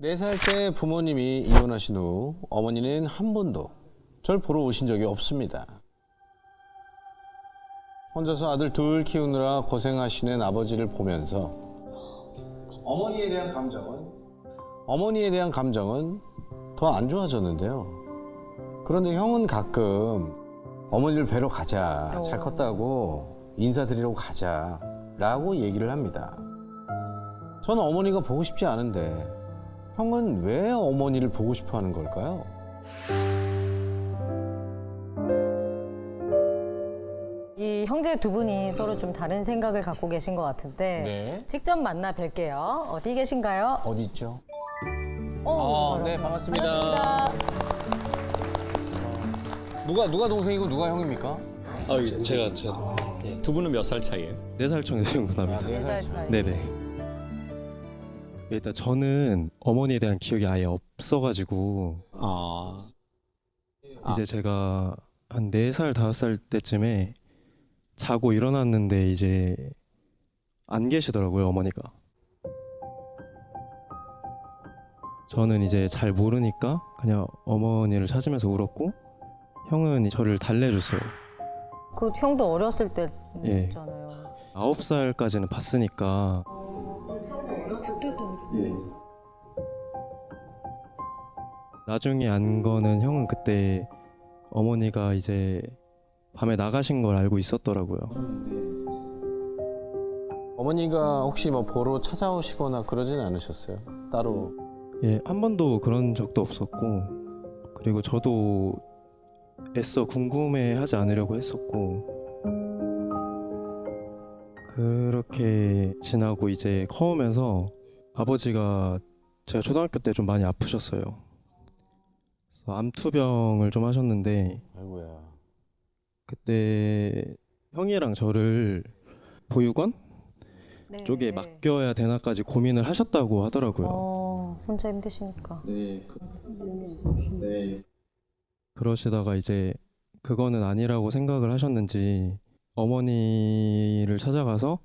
4살 때 부모님이 이혼하신 후 어머니는 한 번도 절 보러 오신 적이 없습니다. 혼자서 아들 둘 키우느라 고생하시는 아버지를 보면서 어머니에 대한 감정은 더 안 좋아졌는데요. 그런데 형은 가끔 어머니를 뵈러 가자, 잘 컸다고 인사드리러 가자라고 얘기를 합니다. 저는 어머니가 보고 싶지 않은데 형은 왜 어머니를 보고 싶어 하는 걸까요? 이 형제 두 분이 서로 좀 다른 생각을 갖고 계신 것 같은데 네. 직접 만나 뵐게요. 어디 계신가요? 어디 있죠? 네, 반갑습니다. 반갑습니다. 누가 동생이고 누가 형입니까? 제가 동생. 두 분은 몇 살 차이예요? 4살 정도 납니다. 4살 차이. 네네. 일단 저는 어머니에 대한 기억이 아예 없어가지고 이제 제가 한 4살, 5살 때쯤에 자고 일어났는데 이제 안 계시더라고요, 어머니가. 저는 이제 잘 모르니까 그냥 어머니를 찾으면서 울었고 형은 저를 달래줬어요. 그 형도 어렸을 예. 때잖아요. 9살까지는 봤으니까 나중에 안 거는 형은 그때 어머니가 이제 밤에 나가신 걸 알고 있었더라고요. 어머니가 혹시 뭐 보러 찾아오시거나 그러진 않으셨어요? 따로? 예, 한 번도 그런 적도 없었고 그리고 저도 애써 궁금해하지 않으려고 했었고 그렇게 지나고 이제 커오면서 아버지가 제가 초등학교 때 좀 많이 아프셨어요. 그래서 암투병을 좀 하셨는데 아이고야. 그때 형이랑 저를 보육원 네. 쪽에 맡겨야 되나까지 고민을 하셨다고 하더라고요. 혼자 힘드시니까. 네. 그러시다가 이제 그거는 아니라고 생각을 하셨는지 어머니를 찾아가서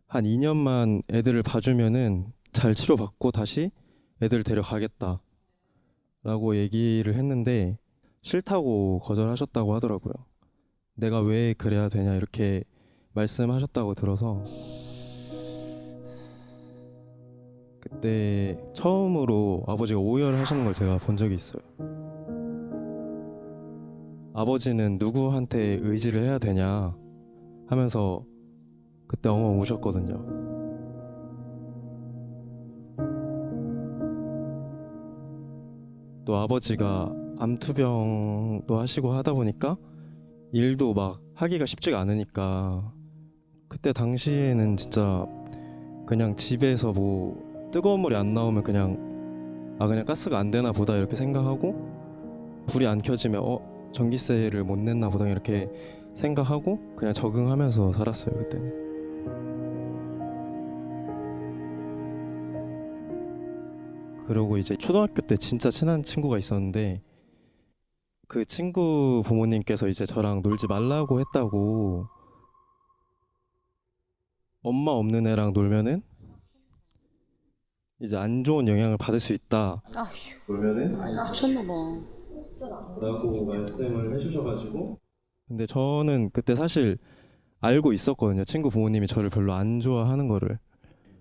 한 2년만 애들을 봐주면은 잘 치료받고 다시 애들 데려가겠다 라고 얘기를 했는데 싫다고 거절하셨다고 하더라고요. 내가 왜 그래야 되냐 이렇게 말씀하셨다고 들어서 그때 처음으로 아버지가 오열하시는 걸 제가 본 적이 있어요. 아버지는 누구한테 의지를 해야 되냐 하면서 그때 엉엉 우셨거든요. 또 아버지가 암투병도 하시고 하다 보니까 일도 막 하기가 쉽지가 않으니까 그때 당시에는 진짜 그냥 집에서 뭐 뜨거운 물이 안 나오면 그냥 가스가 안 되나 보다 이렇게 생각하고 불이 안 켜지면 전기세를 못 냈나 보다 이렇게 생각하고 그냥 적응하면서 살았어요 그때는. 그리고 이제 초등학교 때 진짜 친한 친구가 있었는데 그 친구 부모님께서 이제 저랑 놀지 말라고 했다고 엄마 없는 애랑 놀면은 이제 안 좋은 영향을 받을 수 있다. 놀면은 미쳤나 봐. 라고 말씀을 해주셔가지고 근데 저는 그때 사실 알고 있었거든요. 친구 부모님이 저를 별로 안 좋아하는 거를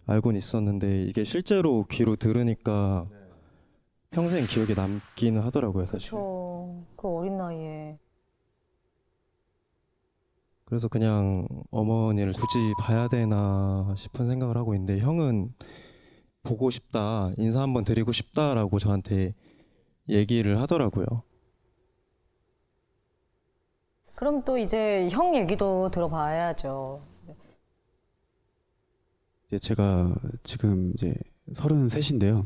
알고는 있었는데 이게 실제로 귀로 들으니까 평생 기억에 남기는 하더라고요 사실. 그 어린 나이에. 그래서 그냥 어머니를 굳이 봐야 되나 싶은 생각을 하고 있는데 형은 보고 싶다, 인사 한번 드리고 싶다라고 저한테 얘기를 하더라고요. 그럼 또 이제 형 얘기도 들어봐야죠. 제가 지금 이제 33인데요.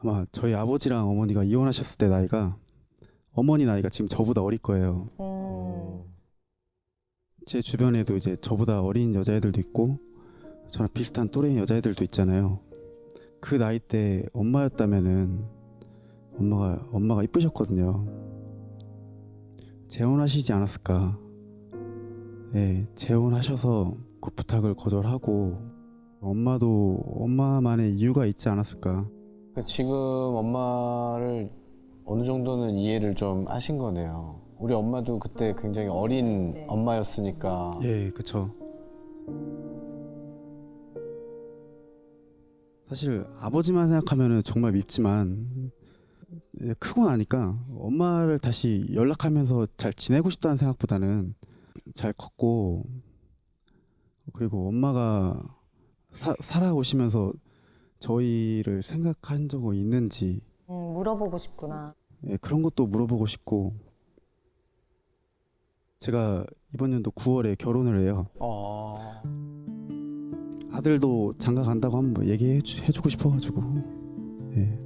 아마 저희 아버지랑 어머니가 이혼하셨을 때 나이가 어머니 나이가 지금 저보다 어릴 거예요. 제 주변에도 이제 저보다 어린 여자애들도 있고 저랑 비슷한 또래인 여자애들도 있잖아요. 그 나이 때 엄마였다면은 엄마가 이쁘셨거든요. 재혼하시지 않았을까? 네, 재혼하셔서 그 부탁을 거절하고 엄마도 엄마만의 이유가 있지 않았을까? 지금 엄마를 어느 정도는 이해를 좀 하신 거네요. 우리 엄마도 그때 굉장히 어린 엄마였으니까. 예, 그쵸. 사실 아버지만 생각하면은 정말 밉지만 크고 나니까 엄마를 다시 연락하면서 잘 지내고 싶다는 생각보다는 잘 컸고, 그리고 엄마가 살아오시면서 저희를 생각한 적 있는지 물어보고 싶구나. 그런 것도 물어보고 싶고, 제가 이번 연도 9월에 결혼을 해요. 아들도 장가 간다고 한번 얘기해주고 싶어가지고. 예.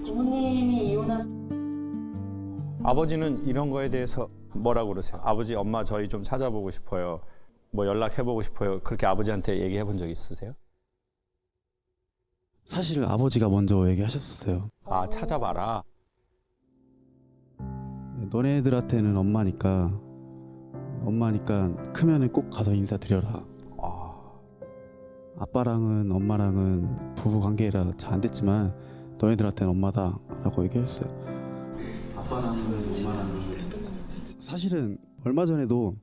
부모님이 이혼하셨. 아버지는 이런 거에 대해서 뭐라고 그러세요? 아버지, 엄마 저희 좀 찾아보고 싶어요. 뭐 연락해보고 싶어요. 그렇게 아버지한테 얘기해 본 적 있으세요? 사실 아버지가 먼저 얘기하셨어요. 아, 찾아봐라. 너네들한테는 엄마니까 크면은 꼭 가서 인사드려라. 아빠랑은 엄마랑은 부부 관계라 잘 안 됐지만 너네들한테는 엄마다라고 얘기했어요. 아빠랑은 엄마랑은 사실은 얼마 전에도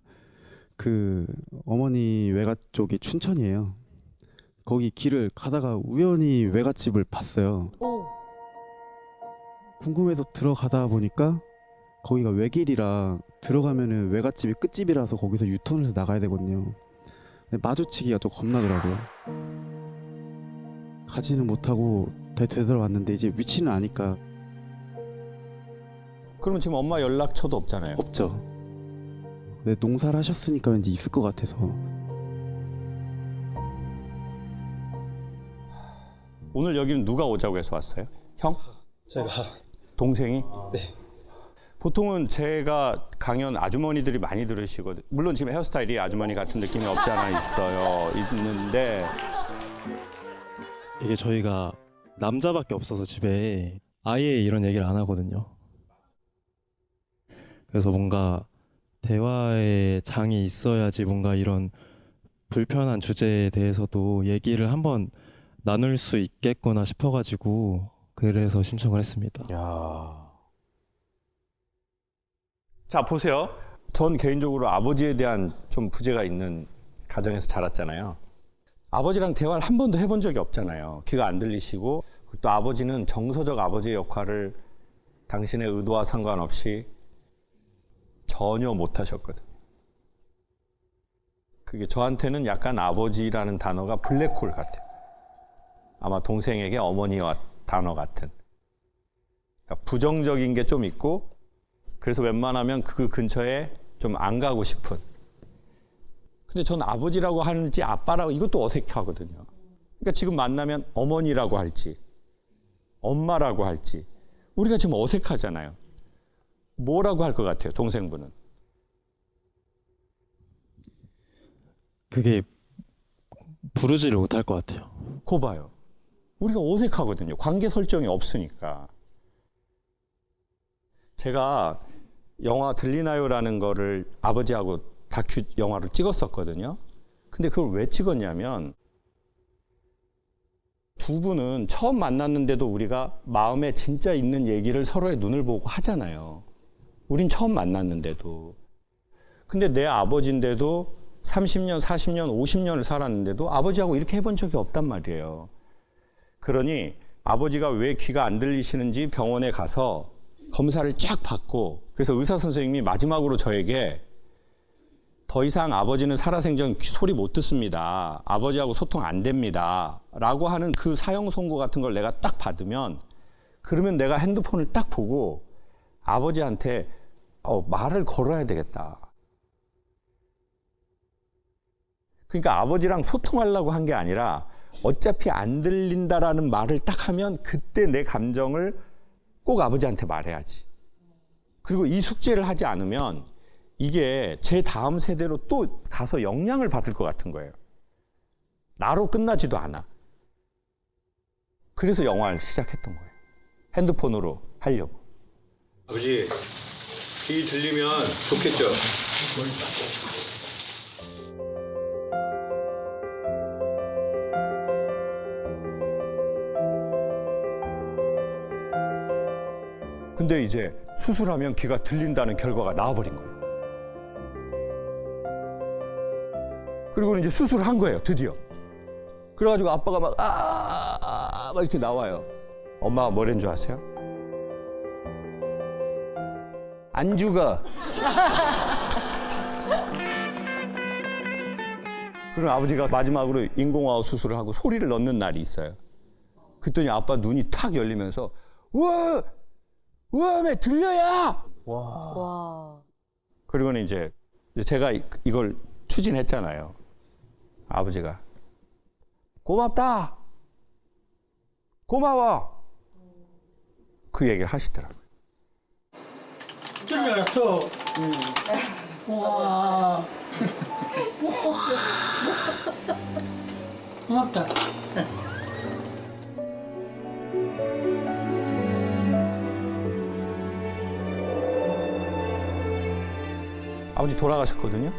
그 어머니 외가 쪽이 춘천이에요. 거기 길을 가다가 우연히 외갓집을 봤어요. 오. 궁금해서 들어가다 보니까 거기가 외길이라 들어가면은 외갓집이 끝집이라서 거기서 유턴을 해서 나가야 되거든요. 근데 마주치기가 좀 겁나더라고요. 가지는 못하고 되돌아왔는데 이제 위치는 아니까. 그러면 지금 엄마 연락처도 없잖아요. 없죠. 근데 농사를 하셨으니까 왠지 있을 것 같아서. 오늘 여기는 누가 오자고 해서 왔어요? 형? 제가 동생이? 네. 보통은 제가 강연 아주머니들이 많이 들으시거든요. 물론 지금 헤어스타일이 아주머니 같은 느낌이 없지 않아 있는데 이게 저희가 남자밖에 없어서 집에 아예 이런 얘기를 안 하거든요. 그래서 뭔가 대화의 장이 있어야지 뭔가 이런 불편한 주제에 대해서도 얘기를 한번 나눌 수 있겠구나 싶어가지고 그래서 신청을 했습니다. 야. 자, 보세요. 전 개인적으로 아버지에 대한 좀 부재가 있는 가정에서 자랐잖아요. 아버지랑 대화를 한 번도 해본 적이 없잖아요. 귀가 안 들리시고, 또 아버지는 정서적 아버지의 역할을 당신의 의도와 상관없이 전혀 못 하셨거든요. 그게 저한테는 약간 아버지라는 단어가 블랙홀 같아요. 아마 동생에게 어머니와 단어 같은. 그러니까 부정적인 게 좀 있고, 그래서 웬만하면 그 근처에 좀 안 가고 싶은. 근데 전 아버지라고 하는지 아빠라고 이것도 어색하거든요. 그러니까 지금 만나면 어머니라고 할지 엄마라고 할지 우리가 지금 어색하잖아요. 뭐라고 할 것 같아요, 동생분은? 그게 부르지를 못할 것 같아요. 거 봐요. 우리가 어색하거든요. 관계 설정이 없으니까. 제가 영화 들리나요라는 거를 아버지하고 다큐 영화를 찍었었거든요. 근데 그걸 왜 찍었냐면 두 분은 처음 만났는데도 우리가 마음에 진짜 있는 얘기를 서로의 눈을 보고 하잖아요. 우린 처음 만났는데도. 근데 내 아버지인데도 30년, 40년, 50년을 살았는데도 아버지하고 이렇게 해본 적이 없단 말이에요. 그러니 아버지가 왜 귀가 안 들리시는지 병원에 가서 검사를 쫙 받고, 그래서 의사 선생님이 마지막으로 저에게 더 이상 아버지는 살아생전 소리 못 듣습니다. 아버지하고 소통 안 됩니다. 라고 하는 그 사형 선고 같은 걸 내가 딱 받으면, 그러면 내가 핸드폰을 딱 보고 아버지한테 말을 걸어야 되겠다. 그러니까 아버지랑 소통하려고 한 게 아니라 어차피 안 들린다라는 말을 딱 하면 그때 내 감정을 꼭 아버지한테 말해야지. 그리고 이 숙제를 하지 않으면 이게 제 다음 세대로 또 가서 영향을 받을 것 같은 거예요. 나로 끝나지도 않아. 그래서 영화를 시작했던 거예요. 핸드폰으로 하려고. 아버지, 귀 들리면 좋겠죠? 근데 이제 수술하면 귀가 들린다는 결과가 나와버린 거예요. 그리고는 이제 수술을 한 거예요, 드디어. 그래가지고 아빠가 막 이렇게 나와요. 엄마가 뭐랬는 줄 아세요? 안 죽어. 그럼 아버지가 마지막으로 인공호흡 수술을 하고 소리를 넣는 날이 있어요. 그랬더니 아빠 눈이 탁 열리면서 우와! 왜 들려야? 와. 그리고는 이제 제가 이걸 추진했잖아요. 아버지가 고맙다. 고마워. 그 얘기를 하시더라고요. 들렸어. 와. 고맙다. 아버지 돌아가셨거든요.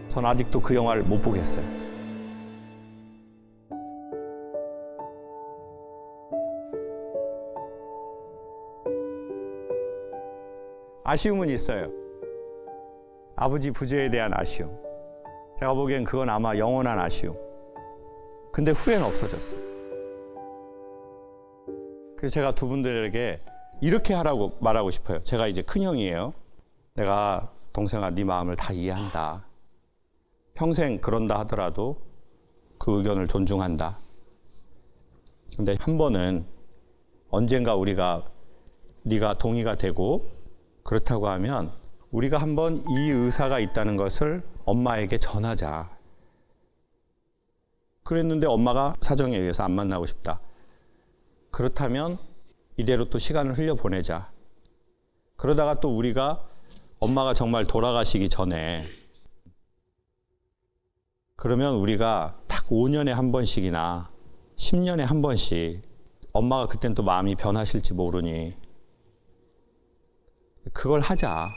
전 아직도 그 영화를 못 보겠어요. 아쉬움은 있어요. 아버지 부재에 대한 아쉬움. 제가 보기엔 그건 아마 영원한 아쉬움. 근데 후회는 없어졌어요. 그래서 제가 두 분들에게 이렇게 하라고 말하고 싶어요. 제가 이제 큰형이에요. 내가 동생아 네 마음을 다 이해한다. 평생 그런다 하더라도 그 의견을 존중한다. 근데 한 번은 언젠가 우리가 네가 동의가 되고 그렇다고 하면 우리가 한번 이 의사가 있다는 것을 엄마에게 전하자. 그랬는데 엄마가 사정에 의해서 안 만나고 싶다. 그렇다면 이대로 또 시간을 흘려보내자. 그러다가 또 우리가 엄마가 정말 돌아가시기 전에 그러면 우리가 딱 5년에 한 번씩이나 10년에 한 번씩 엄마가 그땐 또 마음이 변하실지 모르니 그걸 하자.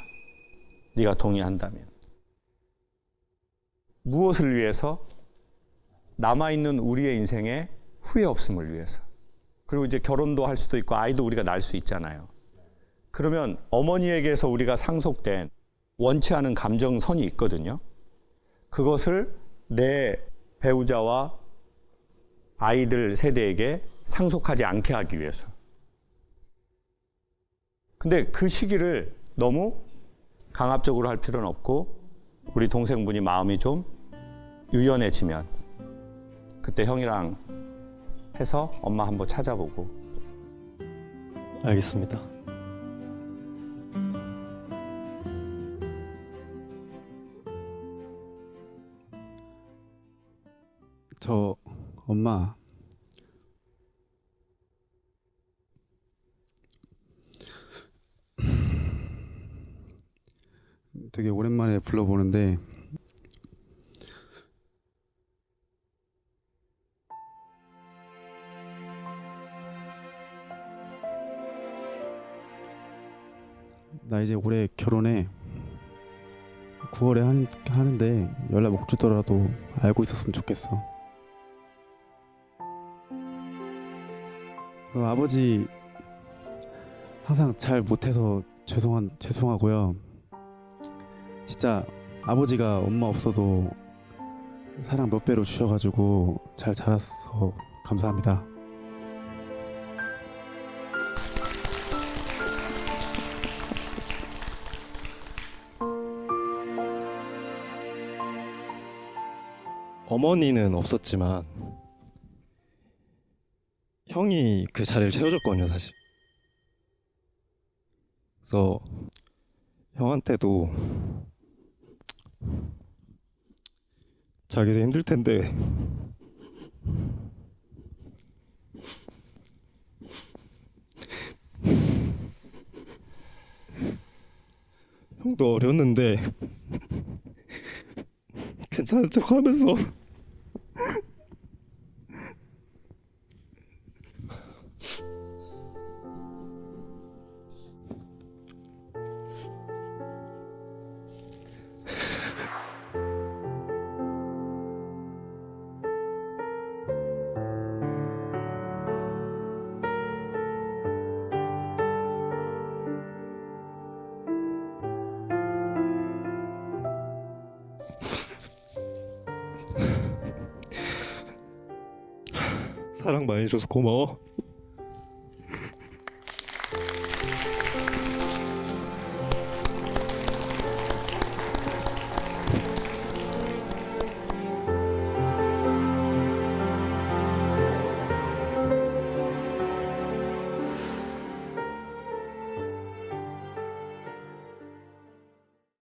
네가 동의한다면. 무엇을 위해서? 남아있는 우리의 인생에 후회 없음을 위해서. 그리고 이제 결혼도 할 수도 있고 아이도 우리가 낳을 수 있잖아요. 그러면 어머니에게서 우리가 상속된 원치 않은 감정선이 있거든요. 그것을 내 배우자와 아이들 세대에게 상속하지 않게 하기 위해서. 근데 그 시기를 너무 강압적으로 할 필요는 없고 우리 동생분이 마음이 좀 유연해지면 그때 형이랑 해서 엄마 한번 찾아보고. 알겠습니다. 저 엄마 되게 오랜만에 불러보는데 나 이제 올해 결혼해. 9월에 하는데 연락 못 주더라도 알고 있었으면 좋겠어. 아버지 항상 잘 못해서 죄송하고요. 진짜 아버지가 엄마 없어도 사랑 몇 배로 주셔가지고 잘 자랐어. 감사합니다. 어머니는 없었지만 형이 그 자리를 채워줬거든요, 사실. 그래서 형한테도 자기도 힘들 텐데 형도 어렸는데 괜찮은 척 하면서 사랑 많이 줘서 고마워.